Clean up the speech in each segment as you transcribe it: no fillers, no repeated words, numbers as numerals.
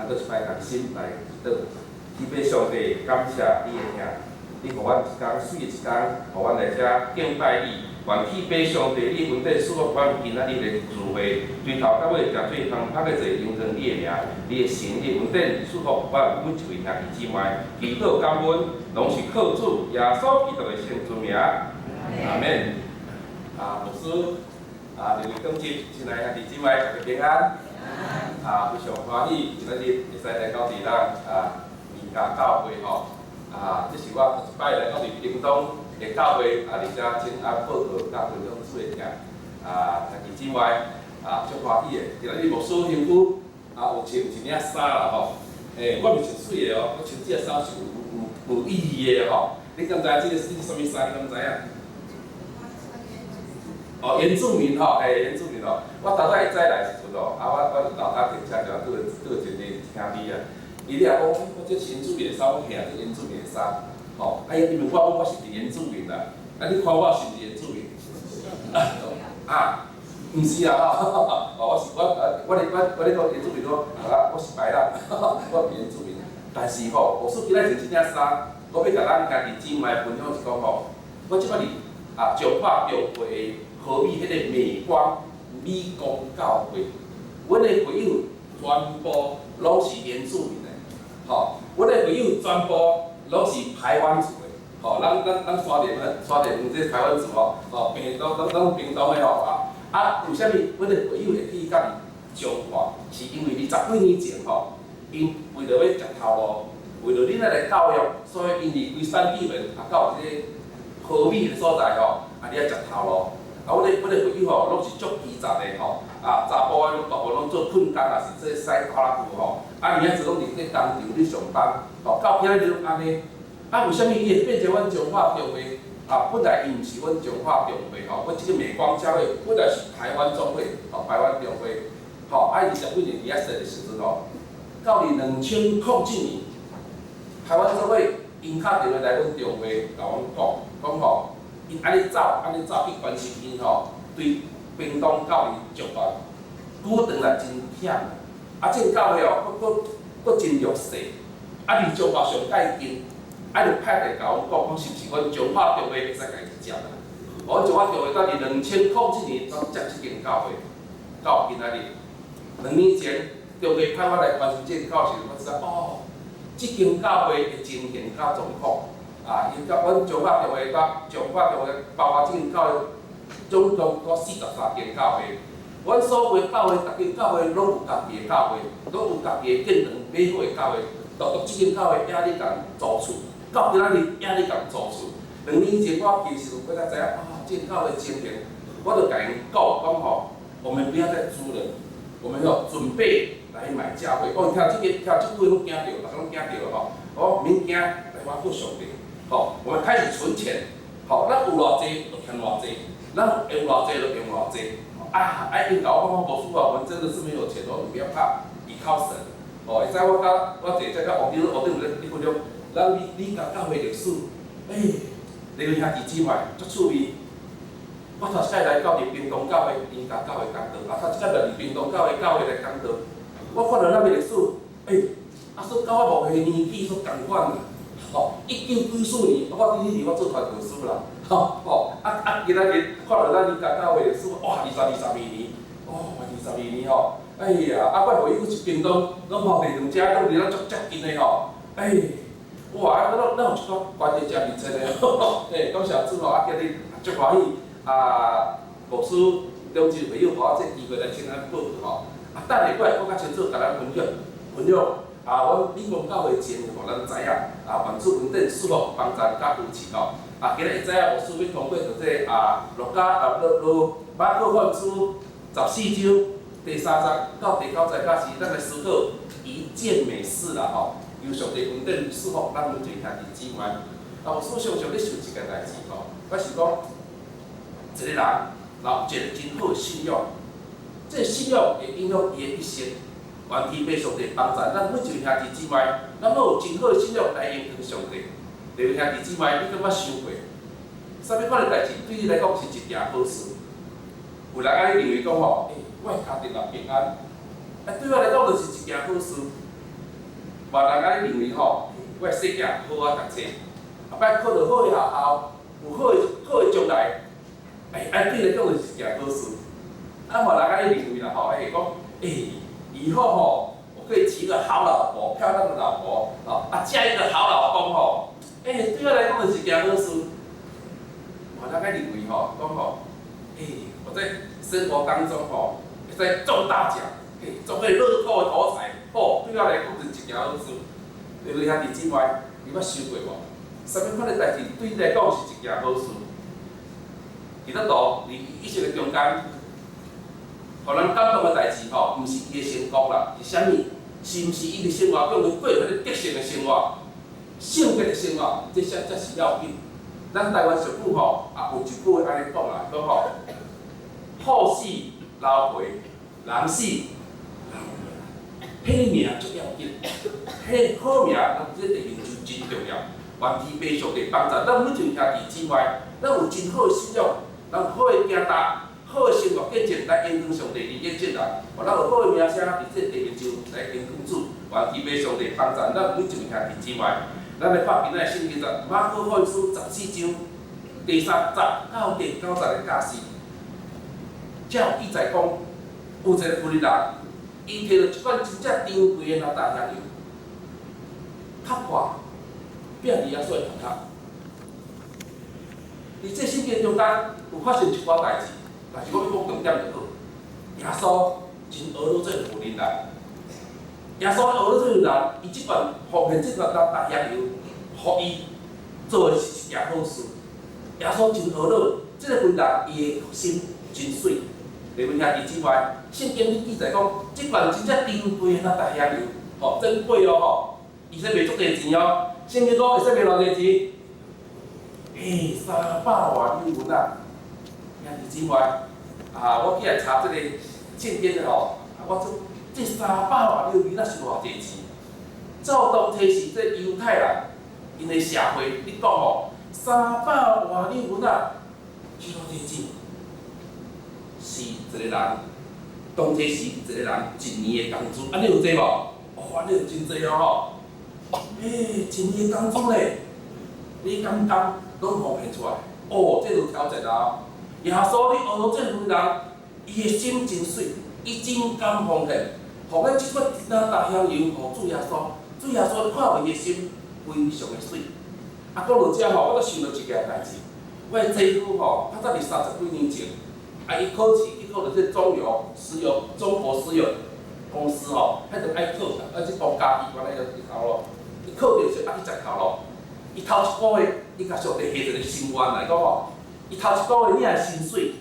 倒一摆共心来倒。祈祷上帝感谢你的兄，你互阮一天水一天，互阮来遮敬拜你。愿祈祷上帝，你恩典赐福阮今仔日的聚会，从头到尾，绝对通拍个做扬光你的名，你的神，你的恩典赐福阮每一位兄弟姊妹。祈祷感恩，拢是靠主耶稣基督的圣主名。阿门。牧师认为今日亲爱兄弟姊妹大家平安。非常欢喜，今仔日会使来到伫咱民家教会吼。这是我第一摆来到伫屏东的教会，而且请安报告甲分享出的听。兄弟姊妹足欢喜的。今仔日牧师辛苦有穿一领衫啦吼。我袂穿水的哦，我穿这个衫是有意义的吼。你敢知这个是啥物衫？你敢知影？原住民吼，原住民吼。我头仔会早来时阵哦，我老家停车场拄一个兄弟啊，伊咧讲，我这是原住民的衫，我兄这原住民的衫，吼，因为我讲我是伫原住民啦，你看我是毋是原住民？毋是啊吼，我咧讲原住民我是白人，我是原住民。但是吼，我说今仔穿这领衫，我要甲咱家己姊妹分享是讲吼，我即摆伫彰化中会河美迄个美光教会，阮的会友全部拢是原住民的，吼，阮的会友全部拢是排湾族的，吼，咱山地这排湾族吼，咱屏东的吼为虾米阮的会友会去甲伊彰化？是因为20几年前吼，因为着要食头路，为着恁来教育，所以因离规山地门到这个河美的所在吼，你食头路。阮的会友吼，拢是足基层的吼，查甫的大部拢做困工，也是做洗拖拉机吼，而且拢伫咧工厂咧上班，吼，到今仔日安尼，为虾米伊会变成阮彰化中会？本来伊毋是阮彰化中会吼，阮即个美光教会本来是台湾总会，吼，台湾中会，吼，20几年伊说的时阵吼，到2007年，台湾总会因敲电话来阮中会，甲阮讲吼。因安尼走去关心因吼，对屏东教育集团，拄转来真忝。这教会哦，佫真弱势，离彰化上介近，就派来甲阮讲，是毋是阮彰化中会会使家己接啦？阮彰化中会到2007年才接即间教会，到今仔日，2年前中会派我来关心这个教会时，我知道即间教会的情形较状况。因甲阮彰化中会包括即间教会，总共有43间教会。阮所有的教会，逐间教会拢有家己的教会，拢有家己的建堂美好的教会。独即间教会也咧共租厝，到今仔日也咧共租厝。2年前我去时，我才知影即间教会情形，我就甲因讲吼，我们不要再租了，我们要准备来买教会。听即句话拢惊着，大家拢惊着吼。免惊，来我靠上帝。我们开始存钱，咱有偌济就欠偌济，咱用偌济就用偌济。因甲我讲无错我们真的是没有钱哦，你不要怕，依靠神。会使我坐在甲王顶你分享，咱你甲教会历史，你兄弟姊妹足趣味。我头一摆来到屏东教会，因甲教会讲道，头一摆来屏东教会来讲道，我看到咱的历史，说甲我无年纪所共款啦。1994年，我迄年我做传道师啦，今仔日看到咱林家教会历史，哇，22年，22年吼，我回去是屏东，拢跑第2家，拢离咱足近的吼，咱有一个关系真密切的，感谢主吼，今日足欢喜，牧师中志会友互我这机会来请咱报告吼，等下过来我较清楚甲咱分享。阮美光教会前互咱知影，万主恩典赐福帮助甲扶持吼。今日会知影牧师要通过着这马可福音书14章第3章到第9节，甲是咱来思考一件美事啦吼。由上帝恩典赐福咱每一个兄弟姊妹。牧师常常咧想一件代志吼，我是讲一个人若有一个真好的信仰，这信仰会影响伊的一生。愿祈祷上帝帮助咱每一位兄弟姊妹，咱要有真好的信仰来应用上帝。各位兄弟姊妹，你敢捌想过，啥物款的代志对你来讲是一件好事？有人安尼认为讲吼，我的家庭若平安，对我来讲就是一件好事。别人安尼认为吼，我的细囝好啊读册，后摆考到好的学校，有好的将来，对来讲就是一件好事。啊，别人安尼认为啦吼，讲，以后吼，我可以娶个好老婆，漂亮的老婆，嫁一个好老公吼，对我来讲就是一件好事。别人安认为吼，讲吼，我在生活当中吼，会使中大奖，中个乐透的头彩，对我来讲就是一件好事。各位兄弟姊妹，你捌想过无？什么款的代志对你来讲是一件好事？伫咧度，你一生的中间，互人感动的代志吼，毋是伊的成功啦，是啥物？是毋是伊的生活过过迄个德性的生活、圣洁的生活？这才是要紧。咱台湾俗语吼，有一句话安尼讲啦，讲吼，好死老陪，人死老命。迄个命足要紧，迄个好命，咱这地面就真重要。愿天父上帝帮助咱每一位兄弟姊妹，咱有真好的信仰，咱有好的行达，好的生活见证来延长上帝的见证啦。互咱有好的名声，伫这地面上来延长主。愿天父上帝帮助咱每一位兄弟姊妹。咱来看今仔的圣经在马可福音书14章第30到第90个教示，才有记载讲，有一个妇人，伊摕着一罐真正珍贵的拿大香油，拍破，拼伫耶稣的头壳。伫这圣经中间有发生一寡代志，但是我要讲重点就好。耶稣真学到这个妇人来，耶稣学到这个人，伊即罐奉献即罐拿大香油，互伊做的是一件好事。耶稣真学到，即个妇人伊的心真水。各位兄弟姊妹，圣经里记载讲，即罐真正珍贵的那大香油，珍贵哦吼，伊说卖足多钱哦。圣经讲会使卖偌济钱？300外两银啊！兄弟姊妹，我起来查这个圣经的吼，我说这300外两银那是偌济钱？照当时是这犹太人因的社会，你讲吼，300外两银啊，是偌济钱？是一个人，当初是一个人一年的工资，安尼有济无？安尼有真济哦吼！一年的工资咧，你敢拢奉献出来？这就挑战啊！耶稣你学到这份人，伊的心真水，伊真甘奉献，互咱即款拿大香油，互主耶稣，主耶稣看伊的心非常的水。讲到这吼，我才想到一件代志，我的姐夫吼，较早伫30几年前。伊考试，伊考到这中国石油公司吼，迄着爱考啦，即国家机关迄个头路，伊考着时去食头路。伊头一个月，伊甲上帝下一个心愿来讲吼，伊头一个月领的薪水，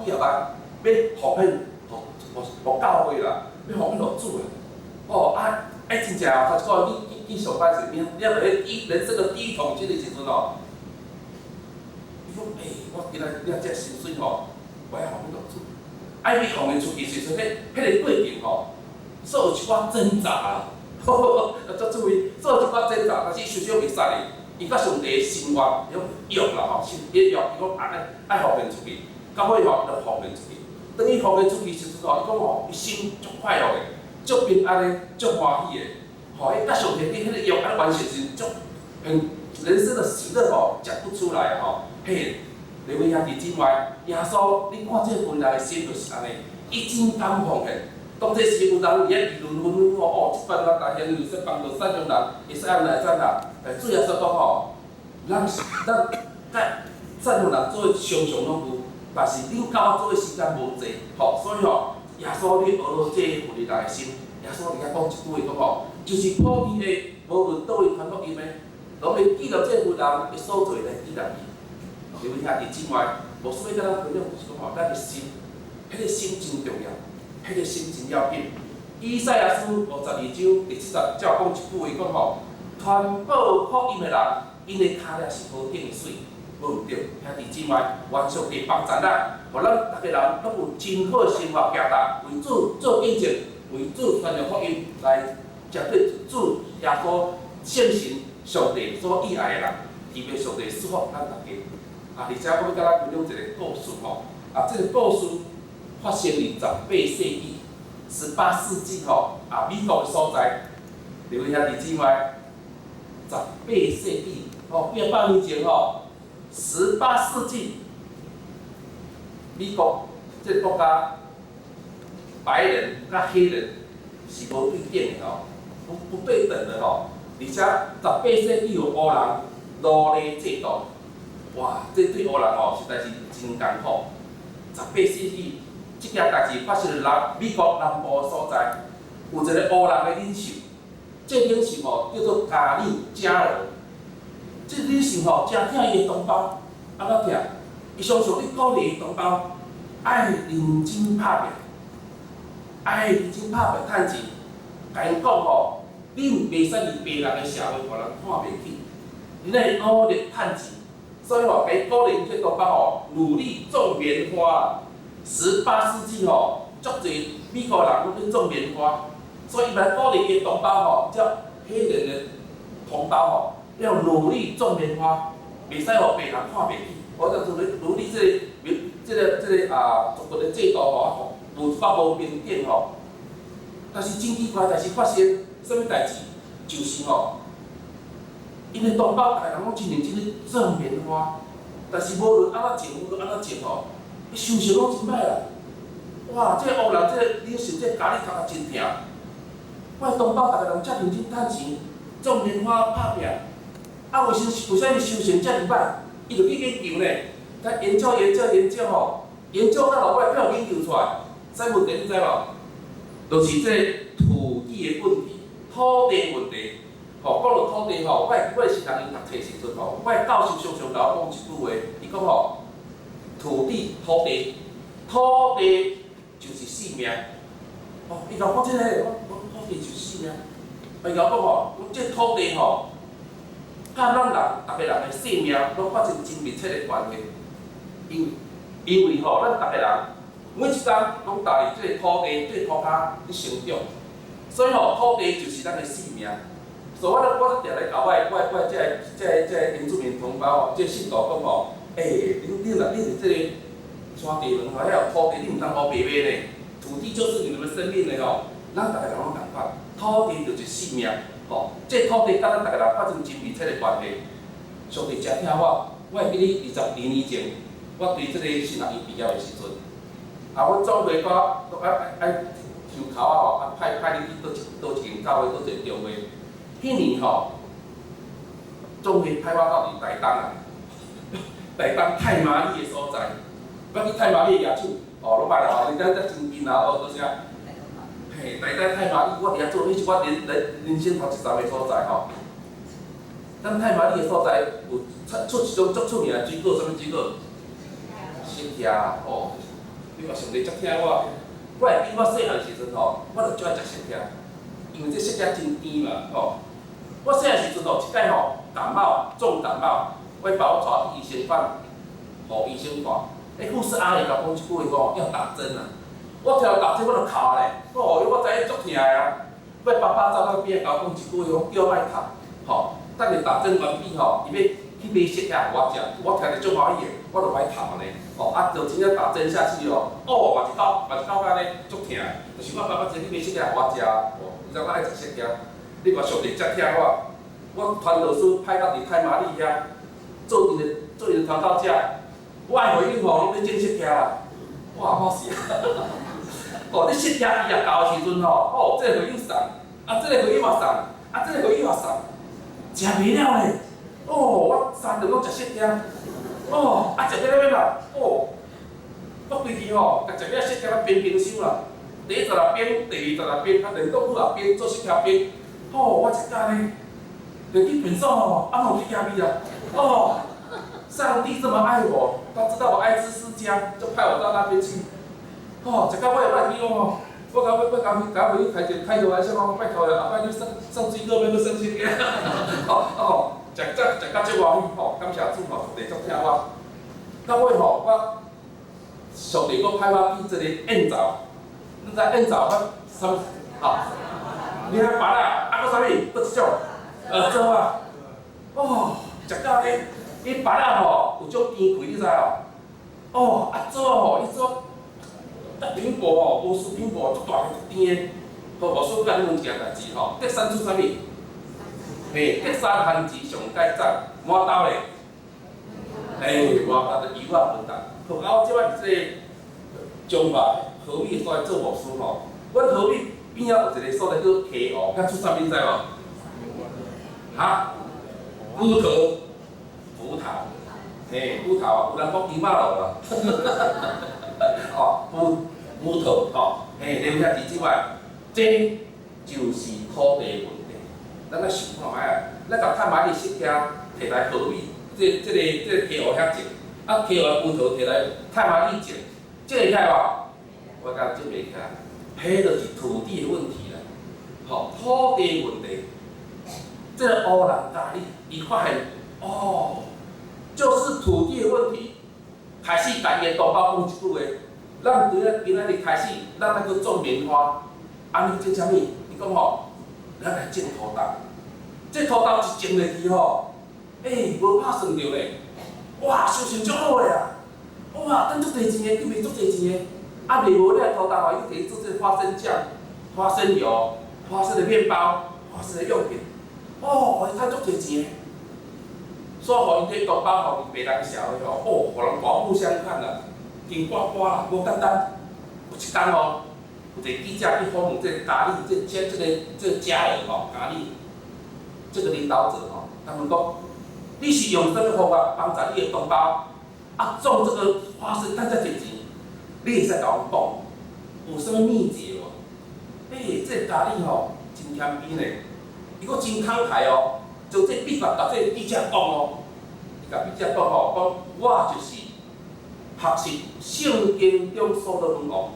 几啊万，要奉献互教会啦，要奉献互主啦。真正头一个月去上班时，你要人生的第一桶金的时阵吼。伊讲，我今仔领这薪水吼，我要奉献落主。要奉献出去时阵，迄个过程吼，所有一寡挣扎啦，足注意，所有一寡挣扎，但是受伤袂使的。伊甲上帝的心愿用啦吼，伊用，伊讲爱奉献出去，到尾吼就奉献出去。当伊奉献出去时阵吼，伊讲吼，伊心足快乐的，足平安的，足欢喜的。伊甲上帝你迄个用完成时，足人生的喜乐吼，讲不出来吼。各位兄弟姊妹，耶稣，你看这份人的心就是安尼，伊真甘奉献。当这时有人伫咧议论纷纷吼，即班大香油说帮助善良人，会使安来怎啦？主耶稣讲吼，咱甲善良人做常常拢有，但是恁甲我做的时间无济，所以吼，耶稣你学到这份人的心，耶稣伫遐讲一句话讲吼，就是普遍的，无论倒位传福音的，拢会记录这份人的所做来记录伊。各位兄弟姊妹，无需要甲咱分享，就是讲吼，咱的心，迄个心真重要，迄个心真要紧。以赛亚书52章第7节，才有讲一句话，讲吼，传播福音的人，因的脚链是好顶的水，无毋对。兄弟姊妹，愿上帝帮助咱，互咱逐个人拢有真好的生活行达，为主做见证，为主传扬福音，来接对主耶稣圣神上帝所喜爱的人，希望上帝祝福咱大家。而且我要甲咱分享一个故事吼，这个故事发生于18世纪，18 18世纪美国的所在，留兄弟姊妹，18世纪几百年前18世纪，美国这个国家白人甲黑人是无对等的不对等的而且18世纪有黑人奴隶制度，哇，这对黑人实在是真艰苦。18世纪这件代志发生在美国南部所在，有一个黑人的领袖，这领袖叫做卡利加尔。这领袖真疼伊的同胞，安怎疼？伊常常咧鼓励同胞爱认真拍拼，爱认真拍拼趁钱。甲因讲你袂使伫白人的社会，互人看袂起。你咧努力趁钱，所以甲伊鼓励这同胞努力种棉花。18世纪足侪美国人拢咧种棉花，所以伊来鼓励伊的同胞叫黑人的同胞要努力种棉花，袂使互白人看袂起。我就是努力这个中国的制度有法无平等但是真奇怪代志发生，什么代志？就是因的同胞逐个人拢真认真咧种棉花，但是无论安怎种，无论安怎种伊收成拢真歹啦。哇！这个黑人，这个领袖，这个家己读啊真疼。我的同胞逐个人遮认真趁钱，种棉花拍拼，为啥物收成遮尔歹？伊就去研究呢，甲研究，研究到后尾，才有研究出来。啥问题你知无？就是这土地的问题，土地问题。讲到土地我的是人因读册时阵我的教授常常甲我讲一句话，伊讲土地就是性命。伊甲我讲这个，我土地就是性命。伊甲我讲这土地甲咱人逐个人的性命拢发生真密切的关系。因为咱逐个人每一天拢踏入这个土地、这个土骹咧成长，所以土地就是咱的性命。所以我常来甲我这原住民同胞这信徒讲恁伫这个山地门遐有土地，你毋通乌白买呢。土地就是你们生命的咱逐个人拢共款，土地就是性命。这土地甲咱逐个人发生真密切的关系。上帝真疼我会记哩22年前，我对这个新学院毕业的时阵，我总会我爱抽考派你去倒一间教会，倒一个中会。迄年总会派我到伫台东太麻里的所在，我去太麻里野手，拢捌啦恁真真近啊，多啥？嘿，台东太麻里，我伫遐做，迄是我人生头一站的所在咱太麻里的所在有出一种足出名的水果，什么水果？雪茄你话上帝足疼我。我会记我细汉时阵我就最爱食雪茄，因为这雪茄真甜嘛我细汉时阵一摆感冒，重感冒，我把我带去医生馆，互医生看。护士阿姨甲讲一句话要打针啊。我听到打针我就哭咧，我知影足疼的我爸爸走到边甲我讲一句话，叫我莫哭，等你打针完毕伊要去买雪茄互我食，我听着足欢喜的，我就莫哭咧。就真正打针下去嘛一口干咧足疼的，就是我爸爸真去买雪茄互我食你知我爱食雪茄。你话上帝遮疼我传道书派到伫太麻里遐，做伊的头头者，我爱回应拢咧种雪茄啦，哇好死你雪茄伊也到的时阵这个回应送，这个回应嘛送，这个回应嘛送，食袂了咧，我3顿拢食雪茄，食袂了啦，我规日甲食了雪茄冰冰箱啦，第一16冰，第二16冰，连冻2冰做雪茄冰。我食甲呢，连去便所有去遐味啊！上帝这么爱我，他知道我爱吃释迦，就派我到那边去。食到尾来去我甲回去开个玩笑拜托了，后摆你送水果，要送雪茄。食到足欢喜感谢主上帝足疼我。到尾我上帝佫派我去这个宴灶，你知宴灶什么？你还烦啊？佫啥物？佫一种粥啊！食到咧，伊饭有种甜气，你知粥伊做，一边部吼，无士兵部足大个一甜的，好，无说甲你问一件代志吼，德山出啥物？嘿，德山番薯上解赞，满兜咧。嘿，我把个油啊分担。好，啊，我即摆伫即个中华河米所在做牧师吼，阮河米边仔有一个所在叫溪湖，甲出啥物知无？哈？葡萄，嘿，葡萄啊，有人讲金马路啦，哦，葡萄吼，嘿，连遐伫即摆，这就是土地问题。咱来想看卖啊，咱甲碳马里适遐摕来河米，这个溪湖遐种，啊，溪湖的葡萄摕来碳马里种，这会起来无？我讲这袂起来，迄就是土地的问题啦，吼，土地问题。这个乌人甲你，伊发现哦，就是土地的问题，开始家己的同胞讲一句话，咱对咱今仔日开始，咱来去种棉花，安尼种啥物？伊讲吼，咱来种土豆，这土豆一种落去吼，无拍算着咧，哇，收成足好个啊，哇，等足侪钱个，伊卖足侪钱个，啊，卖无了土豆吼，伊摕去做这花生酱、花生油、花生的面包、花生的用品。哦，伊赚足侪钱，所以互因这同胞吼，别人社会吼，哦，互人刮目相看啦，金刮刮啦，无简单。有一天哦，有一个记者去访问这个咖喱，这个嘉儿吼，咖喱这个领导者吼，他们讲，你是用什么方法帮助你的同胞啊种这个花生赚遮侪钱？你会使甲阮讲，有什么秘诀无？这咖喱吼真欠扁嘞。伊阁真慷慨哦，就这秘法甲这记者讲哦，伊甲记者讲吼，讲我就是学习圣经中所罗门王